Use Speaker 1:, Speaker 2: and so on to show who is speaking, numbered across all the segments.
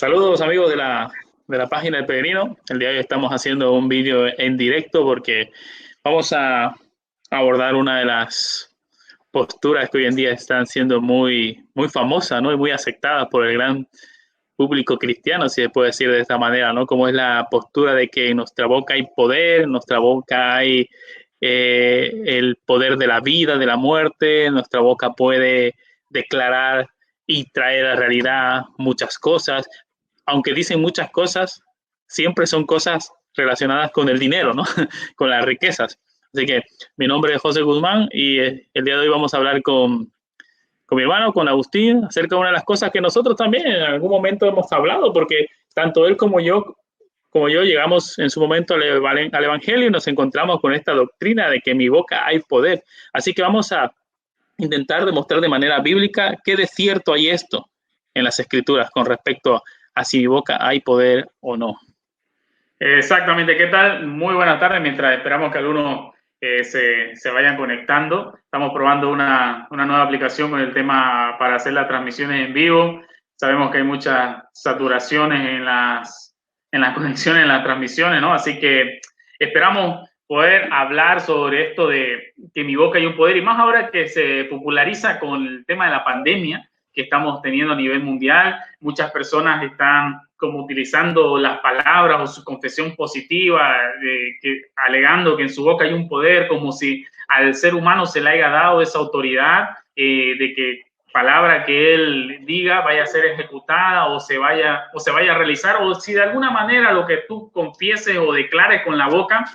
Speaker 1: Saludos amigos de la página del Peregrino. El día de hoy estamos haciendo un vídeo en directo porque vamos a abordar una de las posturas que hoy en día están siendo muy famosas, ¿no? Y muy aceptadas por el gran público cristiano, si se puede decir de esta manera, ¿no? Como es la postura de que en nuestra boca hay poder, en nuestra boca hay el poder de la vida, de la muerte, en nuestra boca puede declarar y traer a realidad muchas cosas, aunque dicen muchas cosas, siempre son cosas relacionadas con el dinero, ¿no? Con las riquezas. Así que mi nombre es José Guzmán y el día de hoy vamos a hablar con mi hermano, con Agustín, acerca de una de las cosas que nosotros también en algún momento hemos hablado, porque tanto él como yo llegamos en su momento al Evangelio y nos encontramos con esta doctrina de que en mi boca hay poder. Así que vamos a intentar demostrar de manera bíblica qué de cierto hay esto en las Escrituras con respecto a si mi boca hay poder o no.
Speaker 2: Exactamente, ¿qué tal? Muy buenas tardes, mientras esperamos que algunos se vayan conectando. Estamos probando una nueva aplicación con el tema para hacer las transmisiones en vivo. Sabemos que hay muchas saturaciones en las conexiones, en las transmisiones, ¿no? Así que esperamos poder hablar sobre esto de que mi boca hay un poder, y más ahora que se populariza con el tema de la pandemia que estamos teniendo a nivel mundial. Muchas personas están como utilizando las palabras o su confesión positiva, alegando que en su boca hay un poder, como si al ser humano se le haya dado esa autoridad de que palabra que él diga vaya a ser ejecutada o se vaya a realizar, o si de alguna manera lo que tú confieses o declares con la boca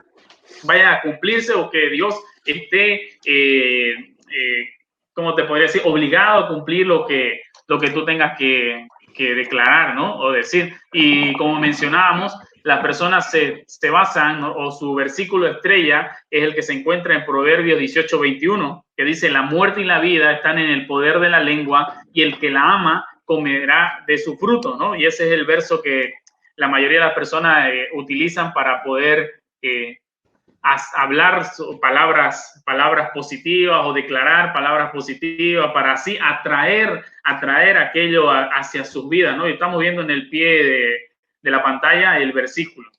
Speaker 2: vaya a cumplirse, o que Dios esté ¿cómo te podría decir? Obligado a cumplir lo que tú tengas que declarar, ¿no? O decir. Y como mencionábamos, las personas se basan, ¿no? O su versículo estrella es el que se encuentra en Proverbios 18:21, que dice: la muerte y la vida están en el poder de la lengua, y el que la ama comerá de su fruto, ¿no? Y ese es el verso que la mayoría de las personas utilizan para poder hablar palabras positivas o declarar palabras positivas para así atraer aquello hacia sus vidas, ¿no? Y estamos viendo en el pie de la pantalla el versículo.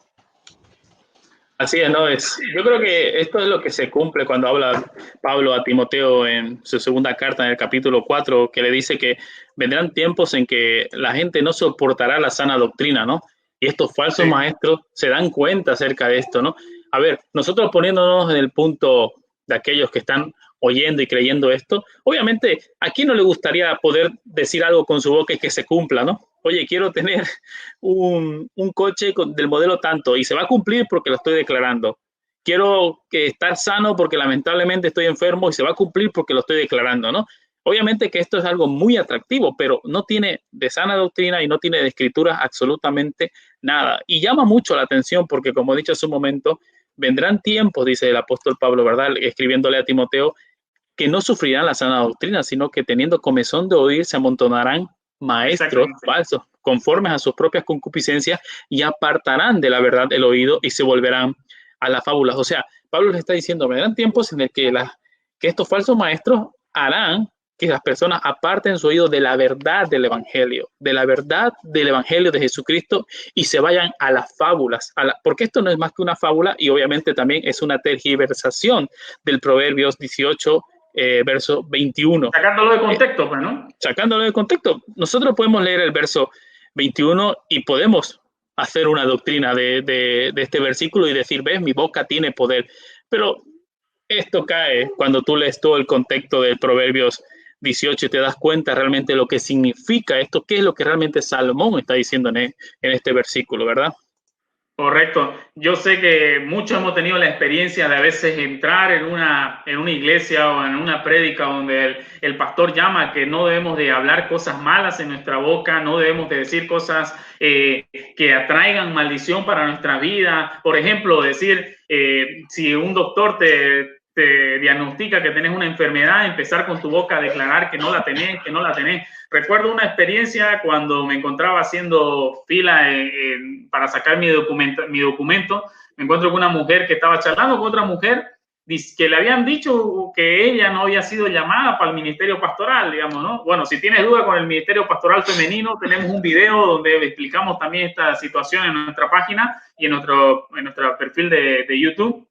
Speaker 1: Así es, ¿no? Yo creo que esto es lo que se cumple cuando habla Pablo a Timoteo en su segunda carta, en el capítulo 4, que le dice que vendrán tiempos en que la gente no soportará la sana doctrina, ¿no? Y estos falsos maestros se dan cuenta acerca de esto, ¿no? A ver, nosotros poniéndonos en el punto de aquellos que están oyendo y creyendo esto, obviamente, ¿a quién no le gustaría poder decir algo con su boca y que se cumpla, ¿no? Oye, quiero tener un coche del modelo tanto y se va a cumplir porque lo estoy declarando. Quiero estar sano porque lamentablemente estoy enfermo y se va a cumplir porque lo estoy declarando, ¿no? Obviamente que esto es algo muy atractivo, pero no tiene de sana doctrina y no tiene de escritura absolutamente nada. Y llama mucho la atención porque, como he dicho hace un momento, vendrán tiempos, dice el apóstol Pablo, ¿verdad? Escribiéndole a Timoteo, que no sufrirán la sana doctrina, sino que teniendo comezón de oír se amontonarán maestros falsos, conformes a sus propias concupiscencias, y apartarán de la verdad el oído y se volverán a las fábulas. O sea, Pablo les está diciendo, vendrán tiempos en el que estos falsos maestros harán que las personas aparten su oído de la verdad del Evangelio, de Jesucristo, y se vayan a las fábulas, porque esto no es más que una fábula, y obviamente también es una tergiversación del Proverbios 18, verso 21.
Speaker 2: Sacándolo de contexto, pues, ¿no?
Speaker 1: Sacándolo de contexto. Nosotros podemos leer el verso 21 y podemos hacer una doctrina de este versículo y decir, ves, mi boca tiene poder. Pero esto cae cuando tú lees todo el contexto del Proverbios 18 y te das cuenta realmente lo que significa esto, qué es lo que realmente Salomón está diciendo en este versículo, ¿verdad?
Speaker 2: Correcto. Yo sé que muchos hemos tenido la experiencia de a veces entrar en una iglesia o en una prédica donde el pastor llama que no debemos de hablar cosas malas en nuestra boca, no debemos de decir cosas que atraigan maldición para nuestra vida. Por ejemplo, decir, si un doctor te diagnostica que tienes una enfermedad, empezar con tu boca a declarar que no la tenés, que no la tenés. Recuerdo una experiencia cuando me encontraba haciendo fila para sacar mi documento. Me encuentro con una mujer que estaba charlando con otra mujer que le habían dicho que ella no había sido llamada para el ministerio pastoral, digamos, ¿no? Bueno, si tienes duda con el ministerio pastoral femenino, tenemos un video donde explicamos también esta situación en nuestra página y en nuestro perfil de YouTube.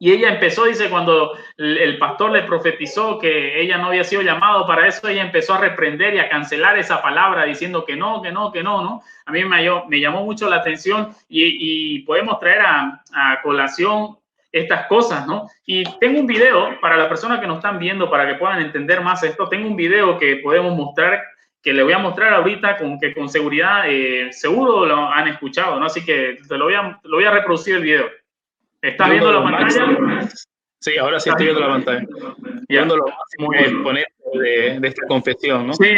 Speaker 2: Y ella empezó, dice, cuando el pastor le profetizó que ella no había sido llamado para eso, ella empezó a reprender y a cancelar esa palabra diciendo que no, ¿no? A mí me llamó mucho la atención y podemos traer a colación estas cosas, ¿no? Y tengo un video para las personas que nos están viendo, para que puedan entender más esto. Tengo un video que podemos mostrar, que le voy a mostrar ahorita, con seguridad, seguro lo han escuchado, ¿no? Así que lo voy a reproducir el video. ¿Estás viendo la pantalla?
Speaker 1: Sí, ahora sí estoy viendo la pantalla. Uno de los máximos exponentes de esta confesión, ¿no?
Speaker 2: Sí,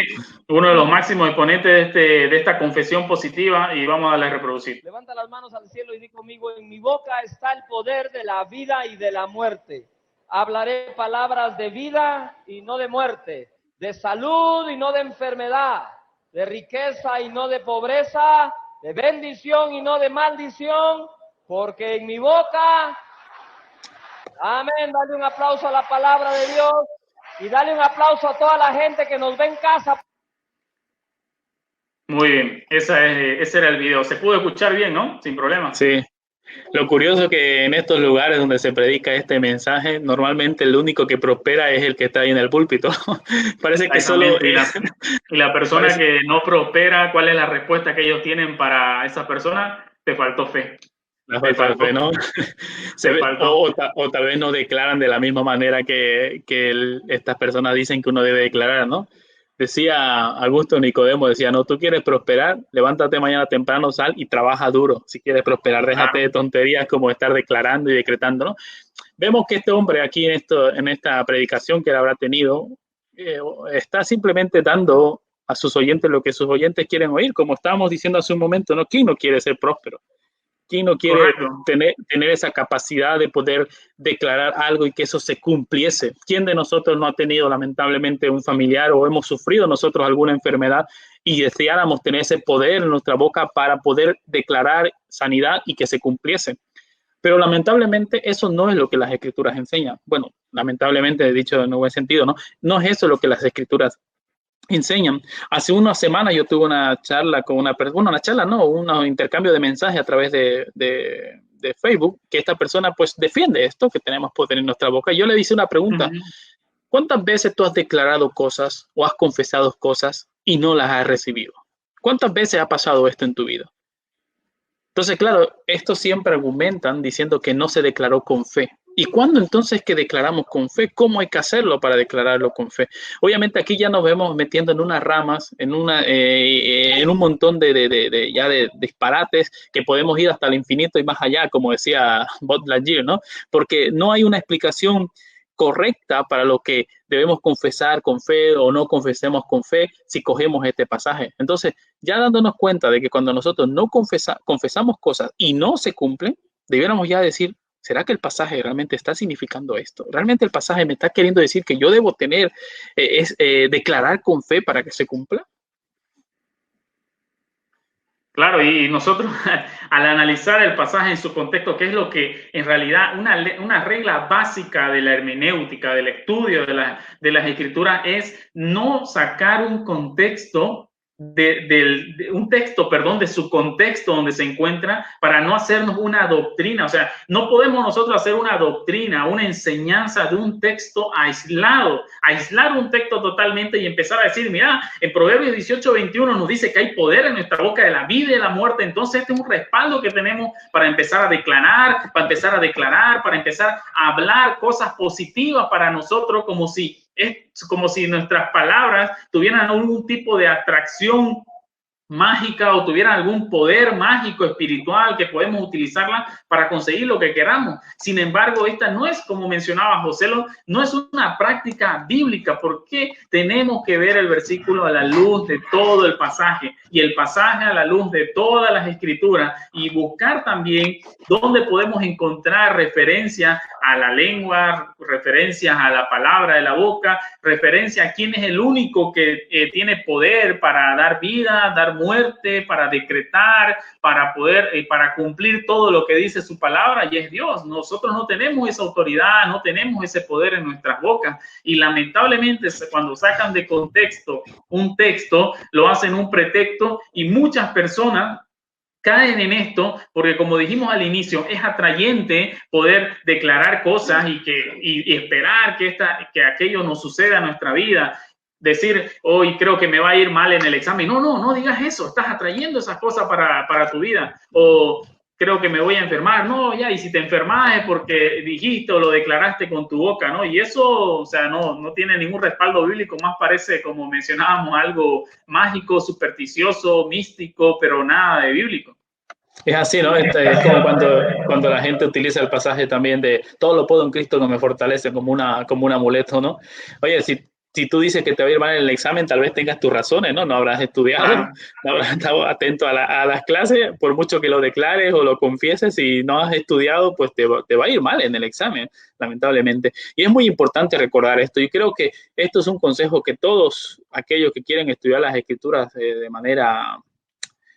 Speaker 2: uno de los máximos exponentes de esta confesión positiva, y vamos a darle a reproducir.
Speaker 3: Levanta las manos al cielo y di conmigo: en mi boca está el poder de la vida y de la muerte. Hablaré palabras de vida y no de muerte, de salud y no de enfermedad, de riqueza y no de pobreza, de bendición y no de maldición, porque en mi boca... Amén. Dale un aplauso a la palabra de Dios y dale un aplauso a toda la gente que nos ve en casa.
Speaker 2: Muy bien, ese era el video. Se pudo escuchar bien, ¿no? Sin problema.
Speaker 1: Sí. Lo curioso es que en estos lugares donde se predica este mensaje, normalmente el único que prospera es el que está ahí en el púlpito. Parece que solo...
Speaker 2: Y la persona que no prospera, ¿cuál es la respuesta que ellos tienen para esa persona? Te faltó fe.
Speaker 1: Fe, ¿no? O tal vez no declaran de la misma manera que estas personas dicen que uno debe declarar, ¿no? Decía Augusto Nicodemo, decía, no, tú quieres prosperar, levántate mañana temprano, sal y trabaja duro. Si quieres prosperar, déjate de tonterías como estar declarando y decretando, ¿no? Vemos que este hombre aquí en esta predicación que él habrá tenido, está simplemente dando a sus oyentes lo que sus oyentes quieren oír, como estábamos diciendo hace un momento, ¿no? ¿Quién no quiere ser próspero? ¿Quién no quiere tener esa capacidad de poder declarar algo y que eso se cumpliese? ¿Quién de nosotros no ha tenido lamentablemente un familiar o hemos sufrido nosotros alguna enfermedad y deseáramos tener ese poder en nuestra boca para poder declarar sanidad y que se cumpliese? Pero lamentablemente eso no es lo que las escrituras enseñan. Bueno, lamentablemente, he dicho en un buen sentido, ¿no? No es eso lo que las escrituras enseñan. Hace una semana yo tuve una charla con una persona, un intercambio de mensajes a través de Facebook, que esta persona pues defiende esto, que tenemos poder en nuestra boca. Yo le hice una pregunta: ¿cuántas veces tú has declarado cosas o has confesado cosas y no las has recibido? ¿Cuántas veces ha pasado esto en tu vida? Entonces, claro, esto siempre argumentan diciendo que no se declaró con fe. ¿Y cuándo entonces que declaramos con fe? ¿Cómo hay que hacerlo para declararlo con fe? Obviamente aquí ya nos vemos metiendo en unas ramas, en un montón de disparates que podemos ir hasta el infinito y más allá, como decía Buzz Lightyear, ¿no? Porque no hay una explicación correcta para lo que debemos confesar con fe o no confesemos con fe si cogemos este pasaje. Entonces, ya dándonos cuenta de que cuando nosotros no confesamos cosas y no se cumplen, debiéramos ya decir, ¿será que el pasaje realmente está significando esto? ¿Realmente el pasaje me está queriendo decir que yo debo declarar con fe para que se cumpla?
Speaker 2: Claro, y nosotros al analizar el pasaje en su contexto, que es lo que en realidad una regla básica de la hermenéutica, del estudio de las escrituras, es no sacar un contexto un texto, de su contexto donde se encuentra, para no hacernos una doctrina. O sea, no podemos nosotros hacer una doctrina, una enseñanza de un texto aislado, aislar un texto totalmente y empezar a decir, mira, en Proverbios 18:21 nos dice que hay poder en nuestra boca de la vida y de la muerte. Entonces este es un respaldo que tenemos para empezar a declarar, para empezar a hablar cosas positivas para nosotros, como si nuestras palabras tuvieran algún tipo de atracción mágica o tuvieran algún poder mágico espiritual que podemos utilizarla para conseguir lo que queramos. Sin embargo, esta no es, como mencionaba José, no es una práctica bíblica. ¿Por qué tenemos que ver el versículo a la luz de todo el pasaje y el pasaje a la luz de todas las escrituras, y buscar también dónde podemos encontrar referencias a la lengua, referencias a la palabra de la boca, referencia a quién es el único que tiene poder para dar vida, dar muerte, para decretar, para poder, para cumplir todo lo que dice su palabra, y es Dios. Nosotros no tenemos esa autoridad, no tenemos ese poder en nuestras bocas, y lamentablemente cuando sacan de contexto un texto, lo hacen un pretexto, y muchas personas caen en esto porque, como dijimos al inicio, es atrayente poder declarar cosas y esperar que aquello nos suceda en nuestra vida. Decir, hoy creo que me va a ir mal en el examen. No digas eso. Estás atrayendo esas cosas para tu vida. O creo que me voy a enfermar. No, ya, y si te enfermas es porque dijiste o lo declaraste con tu boca, ¿no? Y eso, o sea, no tiene ningún respaldo bíblico. Más parece, como mencionábamos, algo mágico, supersticioso, místico, pero nada de bíblico.
Speaker 1: Es así, ¿no? Es como cuando la gente utiliza el pasaje también de todo lo puedo en Cristo que me fortalece como un amuleto, ¿no? Oye, si tú dices que te va a ir mal en el examen, tal vez tengas tus razones, ¿no? No habrás estudiado, no habrás estado atento a las clases, por mucho que lo declares o lo confieses, si no has estudiado, pues te va a ir mal en el examen, lamentablemente. Y es muy importante recordar esto. Y creo que esto es un consejo que todos aquellos que quieren estudiar las Escrituras de manera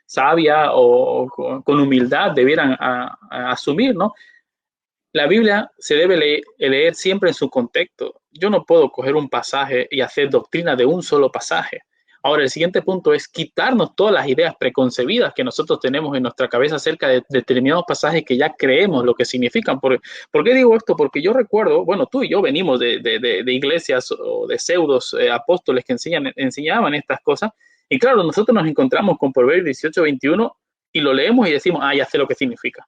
Speaker 1: sabia o con humildad debieran asumir, ¿no? La Biblia se debe leer siempre en su contexto. Yo no puedo coger un pasaje y hacer doctrina de un solo pasaje. Ahora, el siguiente punto es quitarnos todas las ideas preconcebidas que nosotros tenemos en nuestra cabeza acerca de determinados pasajes que ya creemos lo que significan. ¿Por qué digo esto? Porque yo recuerdo, bueno, tú y yo venimos de iglesias o de pseudos apóstoles que enseñaban estas cosas. Y claro, nosotros nos encontramos con Proverbios 18:21 y lo leemos y decimos, ya sé lo que significa.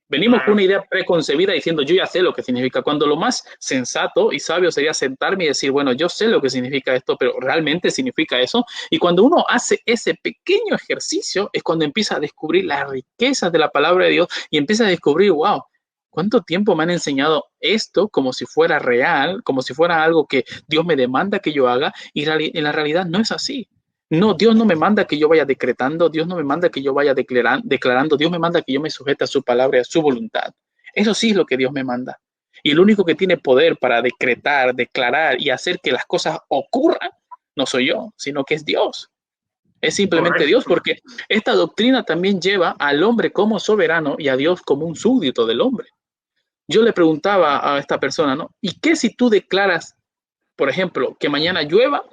Speaker 1: Venimos con una idea preconcebida diciendo, yo ya sé lo que significa, cuando lo más sensato y sabio sería sentarme y decir, bueno, yo sé lo que significa esto, pero ¿realmente significa eso? Y cuando uno hace ese pequeño ejercicio es cuando empieza a descubrir las riquezas de la palabra de Dios y empieza a descubrir, wow, ¿cuánto tiempo me han enseñado esto como si fuera real, como si fuera algo que Dios me demanda que yo haga? Y en la realidad no es así. No, Dios no me manda que yo vaya decretando, Dios no me manda que yo vaya declarando, Dios me manda que yo me sujete a su palabra y a su voluntad. Eso sí es lo que Dios me manda. Y el único que tiene poder para decretar, declarar y hacer que las cosas ocurran, no soy yo, sino que es Dios. Es simplemente Dios, porque esta doctrina también lleva al hombre como soberano y a Dios como un súbdito del hombre. Yo le preguntaba a esta persona, ¿no? ¿Y qué si tú declaras, por ejemplo, que mañana llueva,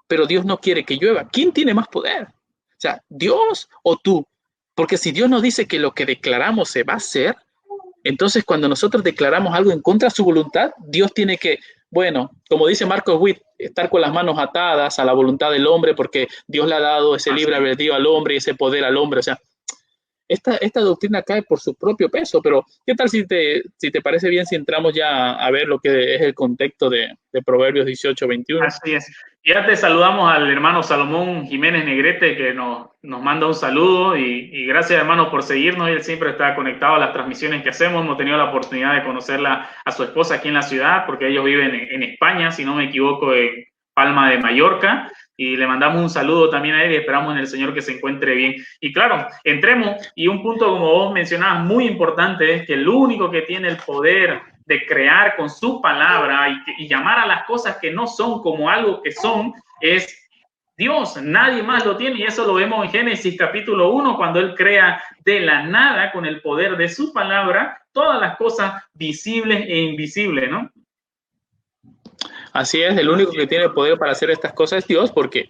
Speaker 1: pero Dios no quiere que llueva? ¿Quién tiene más poder? O sea, ¿Dios o tú? Porque si Dios nos dice que lo que declaramos se va a hacer, entonces cuando nosotros declaramos algo en contra de su voluntad, Dios tiene que, bueno, como dice Marcos Witt, estar con las manos atadas a la voluntad del hombre, porque Dios le ha dado ese libre albedrío al hombre y ese poder al hombre. O sea, esta doctrina cae por su propio peso, pero ¿qué tal si te parece bien si entramos ya a ver lo que es el contexto de Proverbios 18:21?
Speaker 2: Así es. Ya te saludamos al hermano Salomón Jiménez Negrete, que nos manda un saludo, y gracias, hermano, por seguirnos. Él siempre está conectado a las transmisiones que hacemos. Hemos tenido la oportunidad de conocerla a su esposa aquí en la ciudad, porque ellos viven en España, si no me equivoco, en Palma de Mallorca. Y le mandamos un saludo también a él y esperamos en el Señor que se encuentre bien. Y claro, entremos, y un punto, como vos mencionabas, muy importante, es que el único que tiene el poder de crear con su palabra y llamar a las cosas que no son como algo que son, es Dios. Nadie más lo tiene, y eso lo vemos en Génesis capítulo 1, cuando Él crea de la nada, con el poder de su palabra, todas las cosas visibles e invisibles, ¿no?
Speaker 1: Así es, el único que tiene poder para hacer estas cosas es Dios, porque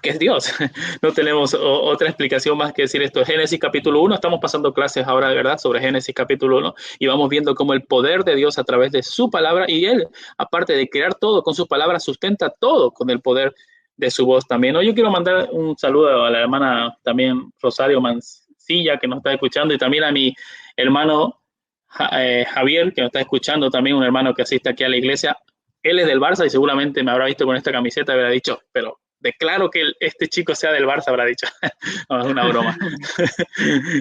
Speaker 1: es Dios. No tenemos otra explicación más que decir esto. Génesis capítulo 1, estamos pasando clases ahora, de verdad, sobre Génesis capítulo 1, y vamos viendo cómo el poder de Dios a través de su palabra, y Él, aparte de crear todo con su palabra, sustenta todo con el poder de su voz también. Hoy yo quiero mandar un saludo a la hermana también Rosario Mancilla, que nos está escuchando, y también a mi hermano Javier, que nos está escuchando, también un hermano que asiste aquí a la iglesia. Él es del Barça y seguramente me habrá visto con esta camiseta y habrá dicho, pero declaro que este chico sea del Barça, habrá dicho. No, es una broma.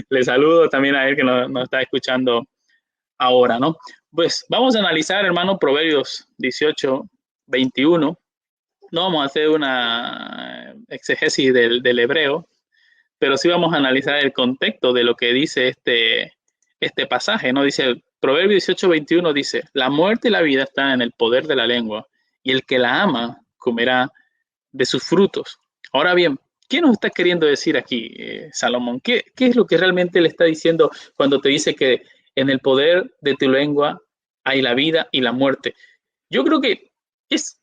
Speaker 1: Le saludo también a él que nos está escuchando ahora, ¿no? Pues vamos a analizar, hermano, Proverbios 18:21. No vamos a hacer una exegesis del hebreo, pero sí vamos a analizar el contexto de lo que dice este pasaje, ¿no? Dice, Proverbios 18:21 dice, la muerte y la vida están en el poder de la lengua, y el que la ama comerá de sus frutos. Ahora bien, ¿Qué nos está queriendo decir aquí, Salomón? ¿Qué es lo que realmente le está diciendo cuando te dice que en el poder de tu lengua hay la vida y la muerte? Yo creo que es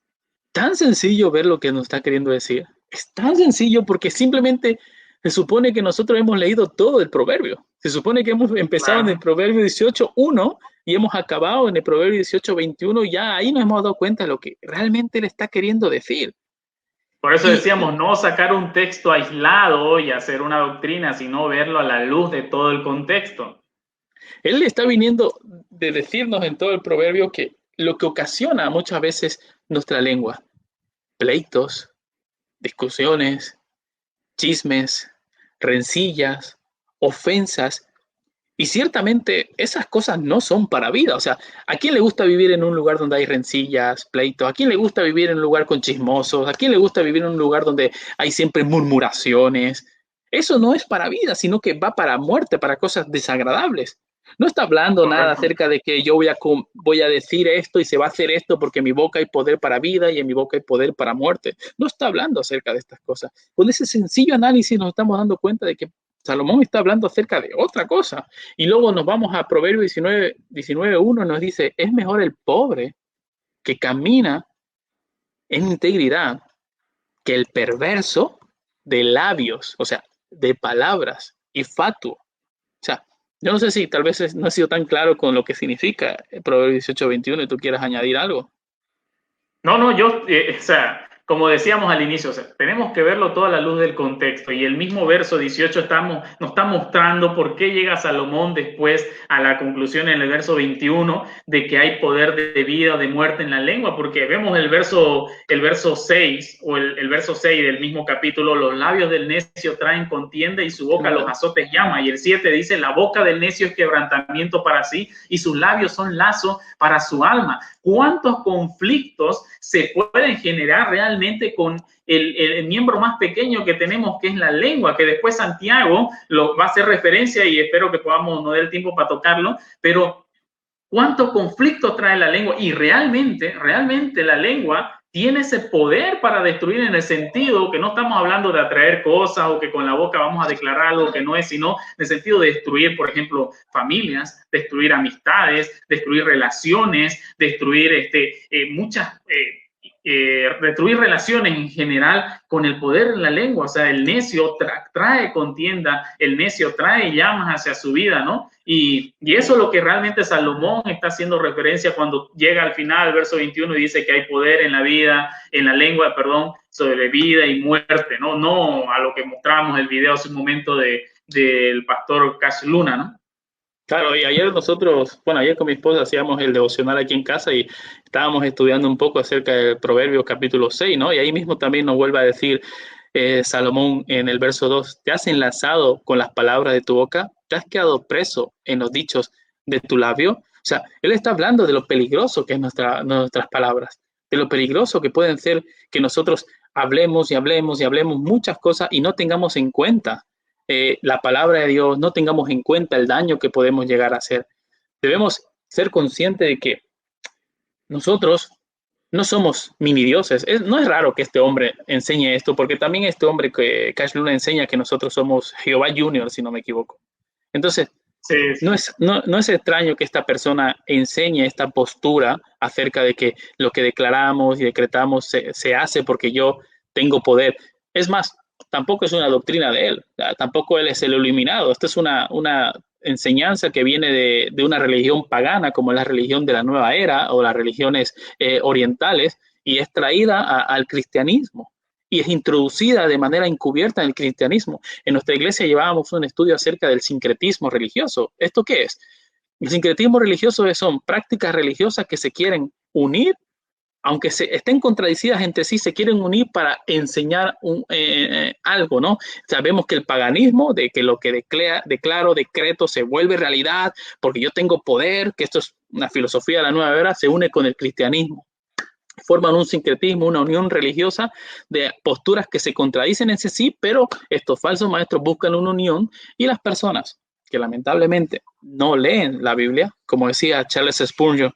Speaker 1: tan sencillo ver lo que nos está queriendo decir. Es tan sencillo porque simplemente se supone que nosotros hemos leído todo el proverbio. Se supone que hemos empezado en el proverbio 18:1 y hemos acabado en el proverbio 18:21. Ya ahí nos hemos dado cuenta de lo que realmente le está queriendo decir.
Speaker 2: Por eso decíamos, no sacar un texto aislado y hacer una doctrina, sino verlo a la luz de todo el contexto.
Speaker 1: Él está viniendo de decirnos en todo el proverbio que lo que ocasiona muchas veces nuestra lengua, pleitos, discusiones, chismes, rencillas, ofensas, y ciertamente esas cosas no son para vida. O sea, ¿a quién le gusta vivir en un lugar donde hay rencillas, pleitos? ¿A quién le gusta vivir en un lugar con chismosos? ¿A quién le gusta vivir en un lugar donde hay siempre murmuraciones? Eso no es para vida, sino que va para muerte, para cosas desagradables. No está hablando nada acerca de que yo voy a decir esto y se va a hacer esto porque en mi boca hay poder para vida y en mi boca hay poder para muerte. No está hablando acerca de estas cosas. Con ese sencillo análisis nos estamos dando cuenta de que Salomón está hablando acerca de otra cosa. Y luego nos vamos a Proverbios 19:1, nos dice, es mejor el pobre que camina en integridad que el perverso de labios, o sea, de palabras y fatuo. O sea, yo no sé si tal vez no he sido tan claro con lo que significa el Proverbio 18:21 y tú quieras añadir algo.
Speaker 2: No, yo, o sea, como decíamos al inicio, o sea, tenemos que verlo toda a la luz del contexto, y el mismo verso 18 nos está mostrando por qué llega Salomón después a la conclusión en el verso 21 de que hay poder de vida o de muerte en la lengua, porque vemos el verso 6 o el verso 6 del mismo capítulo, los labios del necio traen contienda y su boca los azotes llama, y el 7 dice, la boca del necio es quebrantamiento para sí y sus labios son lazo para su alma. ¿Cuántos conflictos se pueden generar realmente con el miembro más pequeño que tenemos, que es la lengua, que después Santiago lo va a hacer referencia y espero que podamos no dar tiempo para tocarlo, pero ¿cuántos conflictos trae la lengua? Y realmente la lengua tiene ese poder para destruir, en el sentido que no estamos hablando de atraer cosas o que con la boca vamos a declarar algo que no es, sino en el sentido de destruir, por ejemplo, familias, destruir amistades, destruir relaciones, destruir destruir relaciones en general con el poder en la lengua. O sea, el necio trae contienda, el necio trae llamas hacia su vida, ¿no? Y eso es lo que realmente Salomón está haciendo referencia cuando llega al final, verso 21, y dice que hay poder en la vida, en la lengua, perdón, sobre vida y muerte, ¿no? No a lo que mostramos el video hace un momento del pastor Cash Luna, ¿no?
Speaker 1: Claro, y ayer ayer con mi esposa hacíamos el devocional aquí en casa y estábamos estudiando un poco acerca del Proverbio capítulo 6, ¿no? Y ahí mismo también nos vuelve a decir Salomón en el verso 2, ¿te has enlazado con las palabras de tu boca? ¿Te has quedado preso en los dichos de tu labio? O sea, él está hablando de lo peligroso que es nuestras palabras, de lo peligroso que pueden ser que nosotros hablemos y hablemos y hablemos muchas cosas y no tengamos en cuenta la palabra de Dios, no tengamos en cuenta el daño que podemos llegar a hacer. Debemos ser conscientes de que nosotros no somos mini dioses. No es raro que este hombre enseñe esto, porque también este hombre que Cash Luna enseña que nosotros somos Jehová Junior, si no me equivoco. Entonces, sí. No es extraño que esta persona enseñe esta postura acerca de que lo que declaramos y decretamos se hace porque yo tengo poder. Es más, tampoco es una doctrina de él, tampoco él es el iluminado. Esta es una enseñanza que viene de una religión pagana, como es la religión de la nueva era o las religiones orientales, y es traída al cristianismo y es introducida de manera encubierta en el cristianismo. En nuestra iglesia llevábamos un estudio acerca del sincretismo religioso. ¿Esto qué es? El sincretismo religioso son prácticas religiosas que se quieren unir, aunque estén contradicidas entre sí, se quieren unir para enseñar algo, ¿no? Sabemos que el paganismo, de que lo que declaro, decreto, se vuelve realidad, porque yo tengo poder, que esto es una filosofía de la nueva era, se une con el cristianismo. Forman un sincretismo, una unión religiosa de posturas que se contradicen entre sí, pero estos falsos maestros buscan una unión, y las personas que lamentablemente no leen la Biblia, como decía Charles Spurgeon,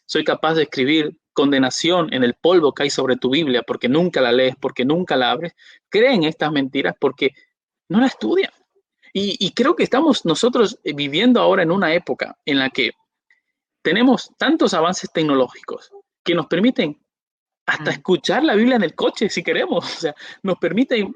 Speaker 1: soy capaz de escribir condenación en el polvo que hay sobre tu Biblia, porque nunca la lees, porque nunca la abres, creen estas mentiras porque no la estudian. Y creo que estamos nosotros viviendo ahora en una época en la que tenemos tantos avances tecnológicos que nos permiten hasta escuchar la Biblia en el coche si queremos. O sea, nos permiten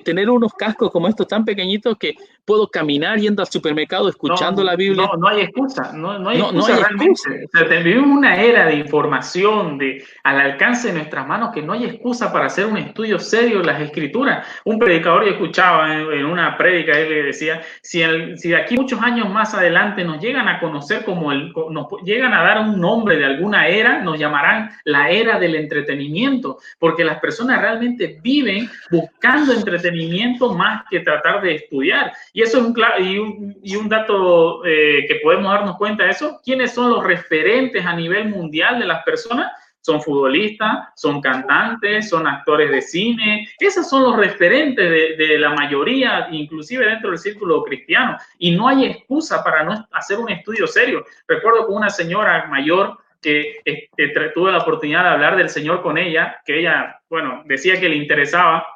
Speaker 1: tener unos cascos como estos tan pequeñitos que puedo caminar yendo al supermercado escuchando la Biblia.
Speaker 2: No hay excusa, no hay excusa realmente. O sea, vivimos una era de información al alcance de nuestras manos que no hay excusa para hacer un estudio serio de las Escrituras. Un predicador yo escuchaba en una prédica, él le decía, si de aquí muchos años más adelante nos llegan a conocer nos llegan a dar un nombre de alguna era, nos llamarán la era del entretenimiento, porque las personas realmente viven buscando entretenimiento más que tratar de estudiar. Y eso es un dato que podemos darnos cuenta de eso. ¿Quiénes son los referentes a nivel mundial de las personas? Son futbolistas, son cantantes, son actores de cine. Esos son los referentes de la mayoría, inclusive dentro del círculo cristiano. Y no hay excusa para no hacer un estudio serio. Recuerdo con una señora mayor que tuve la oportunidad de hablar del Señor con ella, que ella, bueno, decía que le interesaba.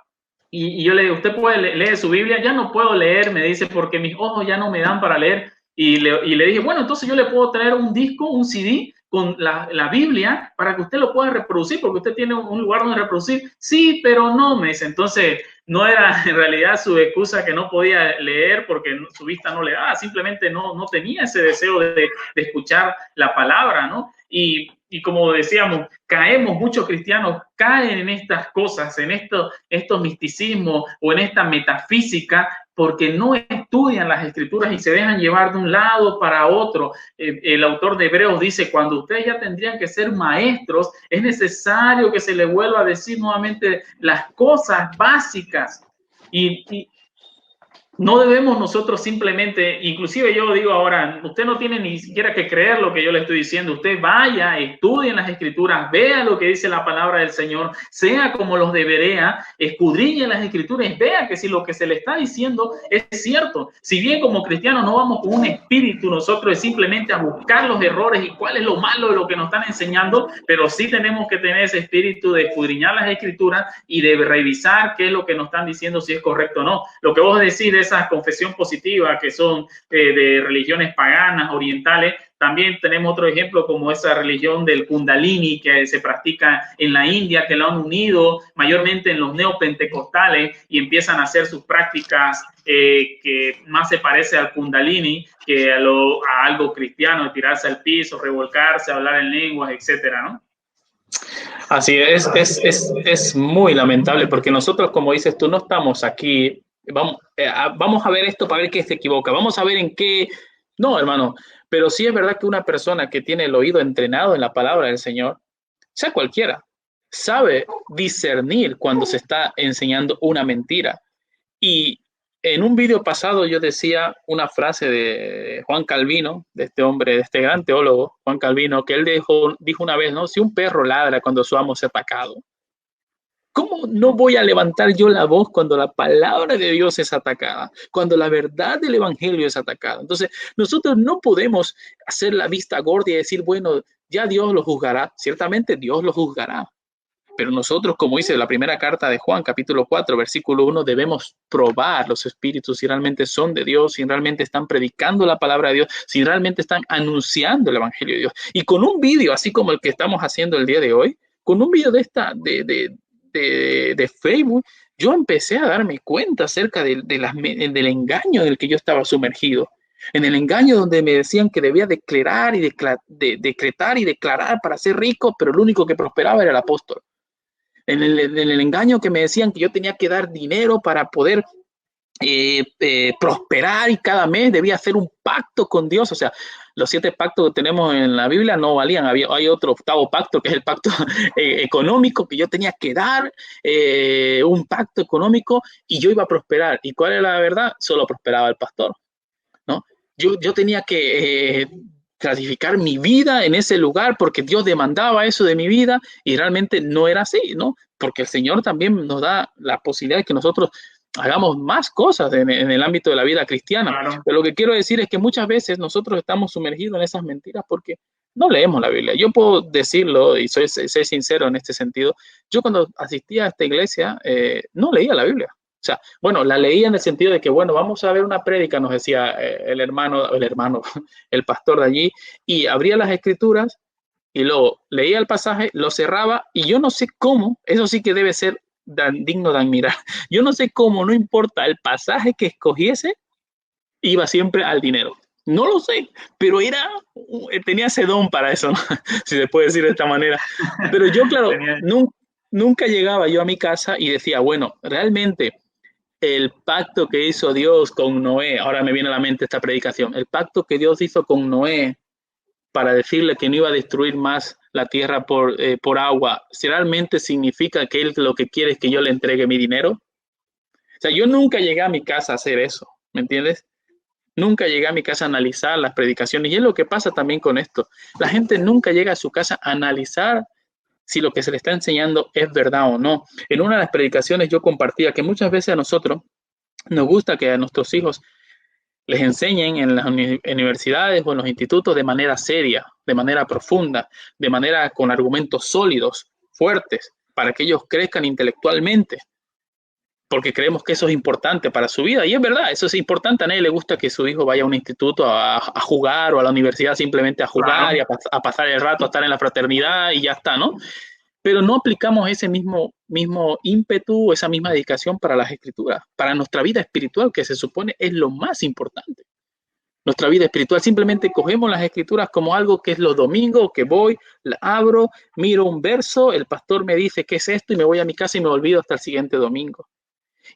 Speaker 2: Y yo le digo, ¿usted puede leer su Biblia? Ya no puedo leer, me dice, porque mis ojos ya no me dan para leer. Y le dije, bueno, entonces yo le puedo traer un disco, un CD con la Biblia para que usted lo pueda reproducir, porque usted tiene un lugar donde reproducir. Sí, pero no, me dice. Entonces, no era en realidad su excusa que no podía leer porque su vista no le daba, simplemente no tenía ese deseo de escuchar la palabra, ¿no? Y como decíamos, muchos cristianos caen en estas cosas, en estos misticismos o en esta metafísica, porque no estudian las Escrituras y se dejan llevar de un lado para otro. El autor de Hebreos dice, cuando ustedes ya tendrían que ser maestros, es necesario que se les vuelva a decir nuevamente las cosas básicas. Y no debemos nosotros simplemente, inclusive yo digo ahora, usted no tiene ni siquiera que creer lo que yo le estoy diciendo. Usted vaya, estudie en las Escrituras, vea lo que dice la palabra del Señor, sea como los de Berea, escudriñe las Escrituras y vea que si lo que se le está diciendo es cierto. Si bien como cristianos no vamos con un espíritu nosotros de simplemente a buscar los errores y cuál es lo malo de lo que nos están enseñando, pero sí tenemos que tener ese espíritu de escudriñar las Escrituras y de revisar qué es lo que nos están diciendo, si es correcto o no. Lo que vos decís de esa confesión positiva que son de religiones paganas, orientales, también tenemos otro ejemplo como esa religión del Kundalini que se practica en la India, que lo han unido mayormente en los neopentecostales y empiezan a hacer sus prácticas que más se parece al Kundalini que a algo cristiano, tirarse al piso, revolcarse, hablar en lenguas, etcétera, ¿no?
Speaker 1: Así es muy lamentable porque nosotros, como dices tú, no estamos aquí. Vamos a ver esto para ver qué se equivoca. Vamos a ver en qué. No, hermano. Pero sí es verdad que una persona que tiene el oído entrenado en la palabra del Señor, sea cualquiera, sabe discernir cuando se está enseñando una mentira. Y en un video pasado yo decía una frase de Juan Calvino, de este hombre, de este gran teólogo, Juan Calvino, que él dijo una vez, ¿no? Si un perro ladra cuando su amo es atacado, ¿cómo no voy a levantar yo la voz cuando la palabra de Dios es atacada? Cuando la verdad del evangelio es atacada. Entonces, nosotros no podemos hacer la vista gorda y decir, bueno, ya Dios lo juzgará. Ciertamente Dios lo juzgará. Pero nosotros, como dice la primera carta de Juan, capítulo 4, versículo 1, debemos probar los espíritus si realmente son de Dios, si realmente están predicando la palabra de Dios, si realmente están anunciando el evangelio de Dios. Y con un video, así como el que estamos haciendo el día de hoy, con un video de Facebook, yo empecé a darme cuenta acerca del engaño en el que yo estaba sumergido. En el engaño donde me decían que debía decretar y declarar para ser rico, pero el único que prosperaba era el apóstol. En el engaño que me decían que yo tenía que dar dinero para poder prosperar y cada mes debía hacer un pacto con Dios. O sea, los 7 pactos que tenemos en la Biblia no valían. Hay otro 8º pacto que es el pacto económico que yo tenía que dar, un pacto económico y yo iba a prosperar. ¿Y cuál era la verdad? Solo prosperaba el pastor, ¿no? Yo tenía que clasificar mi vida en ese lugar porque Dios demandaba eso de mi vida y realmente no era así, ¿no? Porque el Señor también nos da la posibilidad de que nosotros hagamos más cosas en el ámbito de la vida cristiana. Claro. Pero lo que quiero decir es que muchas veces nosotros estamos sumergidos en esas mentiras porque no leemos la Biblia. Yo puedo decirlo y soy sincero en este sentido. Yo cuando asistía a esta iglesia no leía la Biblia. O sea, bueno, la leía en el sentido de que, bueno, vamos a ver una prédica, nos decía el pastor de allí, y abría las escrituras y luego leía el pasaje, lo cerraba, y yo no sé cómo, eso sí que debe ser digno de admirar. Yo no sé cómo, no importa el pasaje que escogiese, iba siempre al dinero. No lo sé, pero tenía ese don para eso, ¿no? Si se puede decir de esta manera. Pero yo, claro, nunca llegaba yo a mi casa y decía, bueno, realmente el pacto que hizo Dios con Noé, ahora me viene a la mente esta predicación, el pacto que Dios hizo con Noé para decirle que no iba a destruir más la tierra por agua, si realmente significa que él lo que quiere es que yo le entregue mi dinero. O sea, yo nunca llegué a mi casa a hacer eso, ¿me entiendes? Nunca llegué a mi casa a analizar las predicaciones, y es lo que pasa también con esto. La gente nunca llega a su casa a analizar si lo que se le está enseñando es verdad o no. En una de las predicaciones yo compartía que muchas veces a nosotros nos gusta que a nuestros hijos les enseñen en las universidades o en los institutos de manera seria, de manera profunda, de manera con argumentos sólidos, fuertes, para que ellos crezcan intelectualmente, porque creemos que eso es importante para su vida. Y es verdad, eso es importante. A nadie le gusta que su hijo vaya a un instituto a jugar, o a la universidad simplemente a jugar, claro, y a pasar el rato, a estar en la fraternidad y ya está, ¿no? Pero no aplicamos ese mismo ímpetu, esa misma dedicación para las escrituras, para nuestra vida espiritual, que se supone es lo más importante. Nuestra vida espiritual, simplemente cogemos las escrituras como algo que es los domingos, que voy, la abro, miro un verso, el pastor me dice qué es esto y me voy a mi casa y me olvido hasta el siguiente domingo.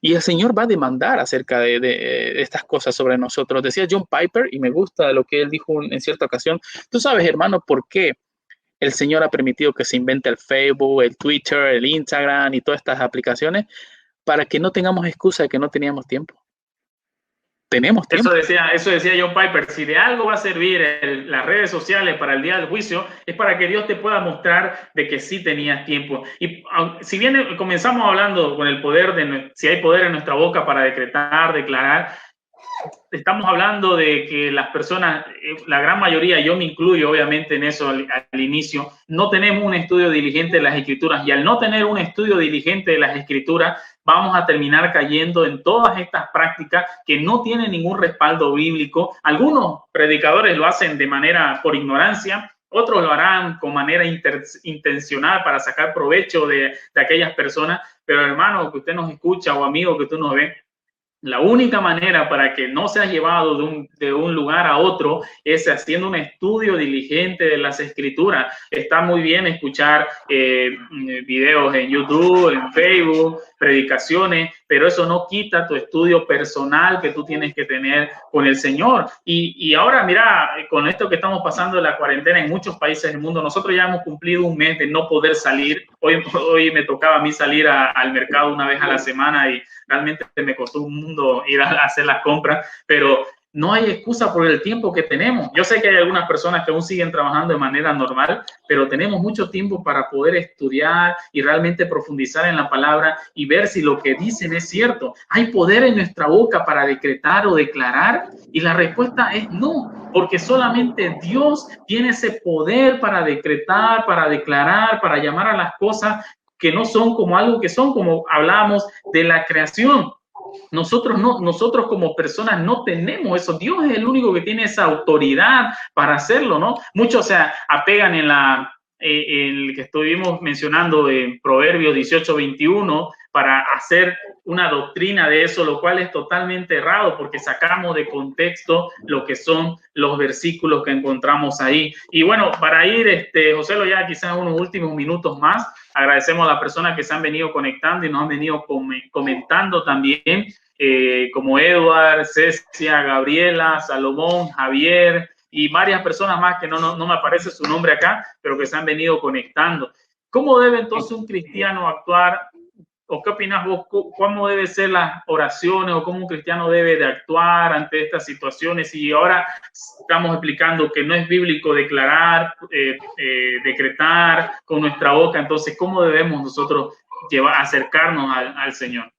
Speaker 1: Y el Señor va a demandar acerca de estas cosas sobre nosotros. Decía John Piper, y me gusta lo que él dijo en cierta ocasión. Tú sabes, hermano, por qué el Señor ha permitido que se invente el Facebook, el Twitter, el Instagram y todas estas aplicaciones, para que no tengamos excusa de que no teníamos tiempo. Tenemos tiempo.
Speaker 2: Eso decía John Piper. Si de algo va a servir las redes sociales para el día del juicio, es para que Dios te pueda mostrar de que sí tenías tiempo. Y si bien comenzamos hablando con el poder si hay poder en nuestra boca para decretar, declarar, estamos hablando de que las personas, la gran mayoría, yo me incluyo obviamente en eso al inicio, no tenemos un estudio diligente de las escrituras, y al no tener un estudio diligente de las escrituras, vamos a terminar cayendo en todas estas prácticas que no tienen ningún respaldo bíblico. Algunos predicadores lo hacen de manera por ignorancia, otros lo harán con manera intencional para sacar provecho de aquellas personas, pero hermano que usted nos escucha o amigo que tú nos ves, la única manera para que no seas llevado de un lugar a otro es haciendo un estudio diligente de las escrituras. Está muy bien escuchar videos en YouTube, en Facebook, predicaciones, pero eso no quita tu estudio personal que tú tienes que tener con el Señor. Y ahora, mira, con esto que estamos pasando de la cuarentena en muchos países del mundo, nosotros ya hemos cumplido un mes de no poder salir. Hoy me tocaba a mí salir al mercado una vez a la semana y realmente me costó un mundo ir a hacer las compras, pero no hay excusa por el tiempo que tenemos. Yo sé que hay algunas personas que aún siguen trabajando de manera normal, pero tenemos mucho tiempo para poder estudiar y realmente profundizar en la palabra y ver si lo que dicen es cierto. ¿Hay poder en nuestra boca para decretar o declarar? Y la respuesta es no, porque solamente Dios tiene ese poder para decretar, para declarar, para llamar a las cosas que no son como algo que son, como hablábamos de la creación. Nosotros como personas no tenemos eso. Dios es el único que tiene esa autoridad para hacerlo, ¿no? Muchos se apegan en el que estuvimos mencionando en Proverbios 18:21 para hacer una doctrina de eso, lo cual es totalmente errado porque sacamos de contexto lo que son los versículos que encontramos ahí. Y bueno, para ir, José, ya quizás unos últimos minutos más, agradecemos a las personas que se han venido conectando y nos han venido comentando también, como Edward, Cecia, Gabriela, Salomón, Javier y varias personas más que no me aparece su nombre acá, pero que se han venido conectando. ¿Cómo debe entonces un cristiano actuar? ¿O qué opinas vos? ¿Cómo deben ser las oraciones o cómo un cristiano debe de actuar ante estas situaciones? Y ahora estamos explicando que no es bíblico declarar, decretar con nuestra boca. Entonces, ¿cómo debemos nosotros acercarnos al Señor?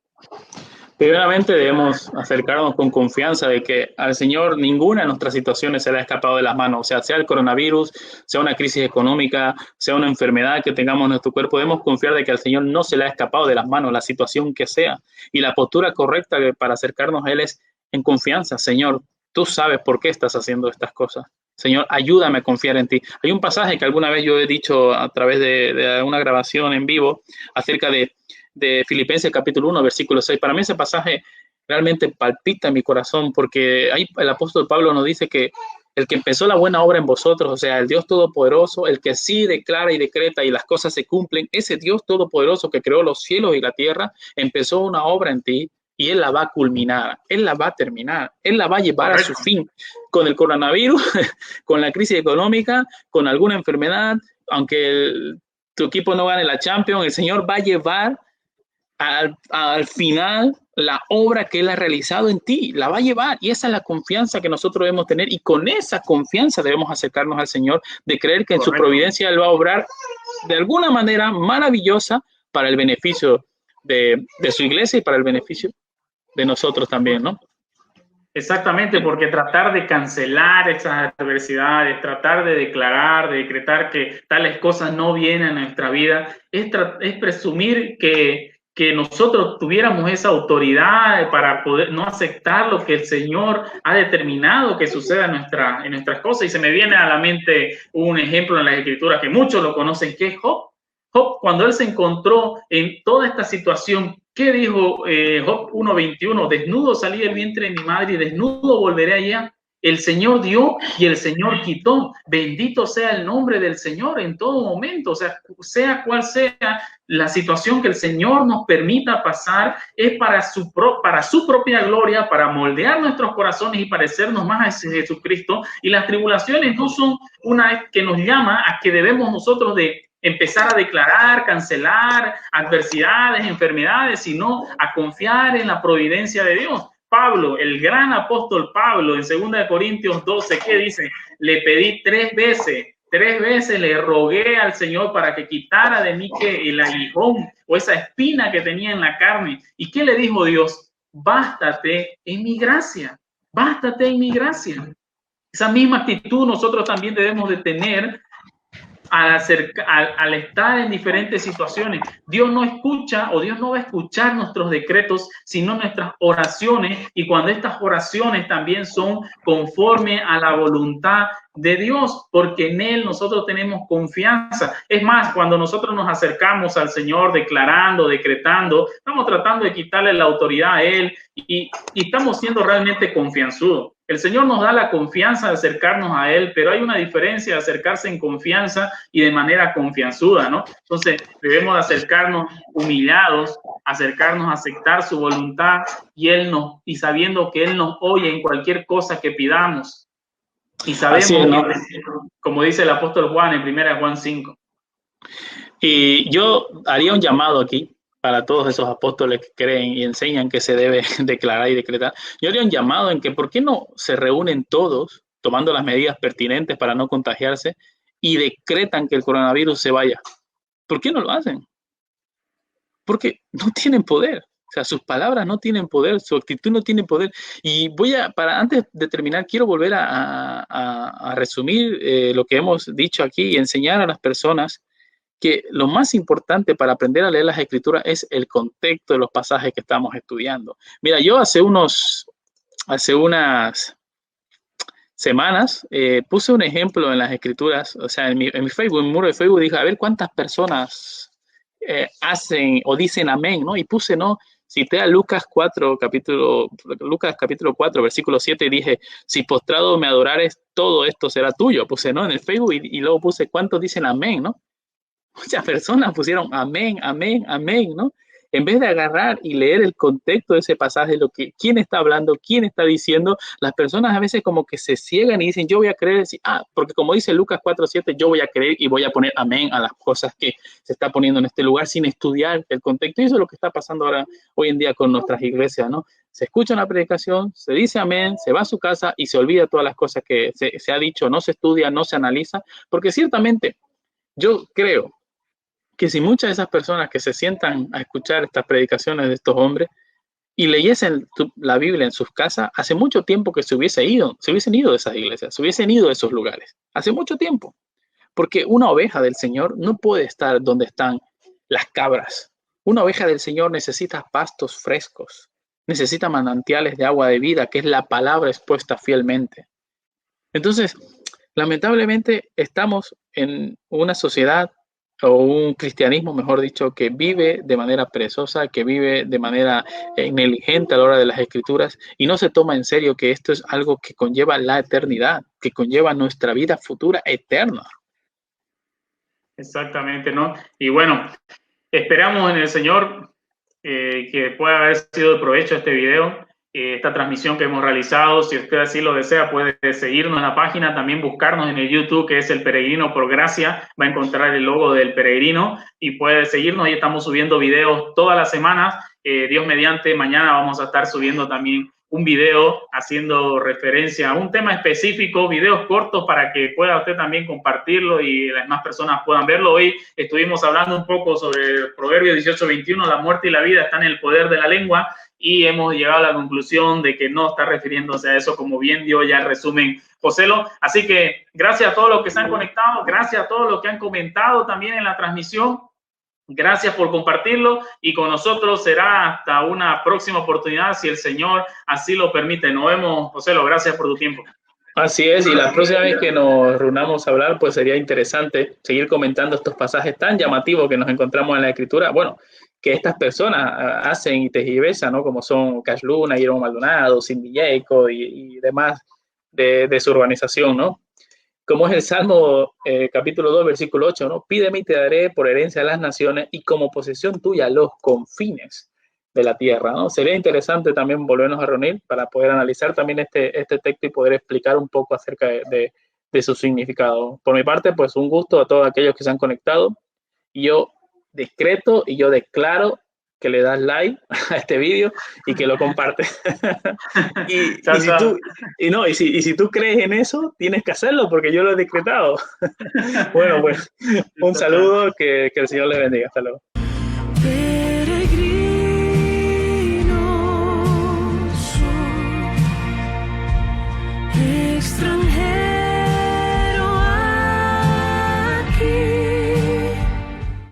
Speaker 1: Primeramente debemos acercarnos con confianza de que al Señor ninguna de nuestras situaciones se le ha escapado de las manos, o sea el coronavirus, sea una crisis económica, sea una enfermedad que tengamos en nuestro cuerpo, debemos confiar de que al Señor no se le ha escapado de las manos la situación que sea. Y la postura correcta para acercarnos a Él es en confianza. Señor, tú sabes por qué estás haciendo estas cosas. Señor, ayúdame a confiar en ti. Hay un pasaje que alguna vez yo he dicho a través de una grabación en vivo acerca de Filipenses capítulo 1, versículo 6. Para mí ese pasaje realmente palpita en mi corazón porque ahí el apóstol Pablo nos dice que el que empezó la buena obra en vosotros, o sea, el Dios Todopoderoso, el que sí declara y decreta y las cosas se cumplen, ese Dios Todopoderoso que creó los cielos y la tierra, empezó una obra en ti y Él la va a culminar, Él la va a terminar, Él la va a llevar a su fin. Con el coronavirus, con la crisis económica, con alguna enfermedad, aunque tu equipo no gane la Champions, el Señor va a llevar al final la obra que Él ha realizado en ti, la va a llevar, y esa es la confianza que nosotros debemos tener, y con esa confianza debemos acercarnos al Señor, de creer que en su providencia Él va a obrar de alguna manera maravillosa para el beneficio de su iglesia y para el beneficio de nosotros también, ¿no?
Speaker 2: Exactamente, porque tratar de cancelar esas adversidades, tratar de declarar, de decretar que tales cosas no vienen a nuestra vida, es presumir que nosotros tuviéramos esa autoridad para poder no aceptar lo que el Señor ha determinado que suceda en nuestras cosas. Y se me viene a la mente un ejemplo en las Escrituras que muchos lo conocen, que es Job. Job, cuando él se encontró en toda esta situación, ¿qué dijo Job 1:21? Desnudo salí del vientre de mi madre y desnudo volveré allá. El Señor dio y el Señor quitó. Bendito sea el nombre del Señor en todo momento. O sea, sea cual sea la situación que el Señor nos permita pasar, es para su propia gloria, para moldear nuestros corazones y parecernos más a Jesucristo. Y las tribulaciones no son una que nos llama a que debemos nosotros de empezar a declarar, cancelar adversidades, enfermedades, sino a confiar en la providencia de Dios. Pablo, el gran apóstol Pablo, en 2 Corintios 12, ¿qué dice? Le pedí 3 veces le rogué al Señor para que quitara de mí que el aguijón o esa espina que tenía en la carne. ¿Y qué le dijo Dios? Bástate en mi gracia, bástate en mi gracia. Esa misma actitud nosotros también debemos de tener al estar en diferentes situaciones. Dios no escucha, o Dios no va a escuchar nuestros decretos, sino nuestras oraciones, y cuando estas oraciones también son conforme a la voluntad de Dios, porque en Él nosotros tenemos confianza. Es más, cuando nosotros nos acercamos al Señor declarando, decretando, estamos tratando de quitarle la autoridad a Él y estamos siendo realmente confianzudos. El Señor nos da la confianza de acercarnos a Él, pero hay una diferencia de acercarse en confianza y de manera confianzuda, ¿no? Entonces, debemos acercarnos humillados, acercarnos a aceptar su voluntad y sabiendo que Él nos oye en cualquier cosa que pidamos. Y sabemos, es, ¿no? Como dice el apóstol Juan en 1 Juan 5.
Speaker 1: Y yo haría un llamado aquí para todos esos apóstoles que creen y enseñan que se debe declarar y decretar. Yo haría un llamado en que ¿por qué no se reúnen todos tomando las medidas pertinentes para no contagiarse y decretan que el coronavirus se vaya? ¿Por qué no lo hacen? Porque no tienen poder. O sea, sus palabras no tienen poder, su actitud no tiene poder. Y antes de terminar, quiero volver a resumir lo que hemos dicho aquí y enseñar a las personas que lo más importante para aprender a leer las Escrituras es el contexto de los pasajes que estamos estudiando. Mira, yo hace unas semanas puse un ejemplo en las Escrituras, o sea, en mi Facebook, en mi muro de Facebook, dije, a ver cuántas personas hacen o dicen amén, ¿no? Y puse, ¿no? Cité a Lucas capítulo 4, versículo 7, y dije, si postrado me adorares, todo esto será tuyo. Puse, ¿no? En el Facebook y luego puse, ¿cuántos dicen amén, no? Muchas personas pusieron amén, amén, amén, ¿no? En vez de agarrar y leer el contexto de ese pasaje, quién está hablando, quién está diciendo, las personas a veces como que se ciegan y dicen, yo voy a creer, porque como dice Lucas 4:7, yo voy a creer y voy a poner amén a las cosas que se está poniendo en este lugar sin estudiar el contexto. Y eso es lo que está pasando hoy en día con nuestras iglesias, ¿no? Se escucha una predicación, se dice amén, se va a su casa y se olvida todas las cosas que se ha dicho, no se estudia, no se analiza, porque ciertamente yo creo que si muchas de esas personas que se sientan a escuchar estas predicaciones de estos hombres y leyesen la Biblia en sus casas, hace mucho tiempo que se hubiesen ido de esas iglesias, se hubiesen ido de esos lugares. Hace mucho tiempo. Porque una oveja del Señor no puede estar donde están las cabras. Una oveja del Señor necesita pastos frescos, necesita manantiales de agua de vida, que es la palabra expuesta fielmente. Entonces, lamentablemente, estamos en una sociedad o un cristianismo, mejor dicho, que vive de manera perezosa, que vive de manera negligente a la hora de las escrituras y no se toma en serio que esto es algo que conlleva la eternidad, que conlleva nuestra vida futura eterna.
Speaker 2: Exactamente, ¿no? Y bueno, esperamos en el Señor que pueda haber sido de provecho este video, esta transmisión que hemos realizado. Si usted así lo desea, puede seguirnos en la página, también buscarnos en el YouTube, que es El Peregrino por Gracia. Va a encontrar el logo del Peregrino y puede seguirnos. Ahí estamos subiendo videos todas las semanas. Dios mediante, mañana vamos a estar subiendo también un video haciendo referencia a un tema específico, videos cortos para que pueda usted también compartirlo y las demás personas puedan verlo. Hoy estuvimos hablando un poco sobre Proverbios 18:21, la muerte y la vida están en el poder de la lengua, y hemos llegado a la conclusión de que no está refiriéndose a eso, como bien dio ya el resumen Joselo. Así que gracias a todos los que se han conectado, gracias a todos los que han comentado también en la transmisión. Gracias por compartirlo y con nosotros será hasta una próxima oportunidad, si el Señor así lo permite. Nos vemos, Joselo, gracias por tu tiempo.
Speaker 1: Así es, y la próxima vez que nos reunamos a hablar, pues sería interesante seguir comentando estos pasajes tan llamativos que nos encontramos en la Escritura. Bueno, que estas personas hacen y tergiversan, ¿no? Como son Cash Luna, Guillermo Maldonado, Cindy Jacob y demás de su organización, ¿no? Como es el Salmo capítulo 2, versículo 8, ¿no? Pídeme y te daré por herencia a las naciones y como posesión tuya los confines de la tierra, ¿no? Sería interesante también volvernos a reunir para poder analizar también este texto y poder explicar un poco acerca de su significado. Por mi parte, pues un gusto a todos aquellos que se han conectado. Y yo decreto y yo declaro que le das like a este vídeo y que lo compartes. Si tú crees en eso, tienes que hacerlo porque yo lo he decretado. Bueno, pues un saludo, que el Señor les bendiga. Hasta luego.
Speaker 4: Extranjero.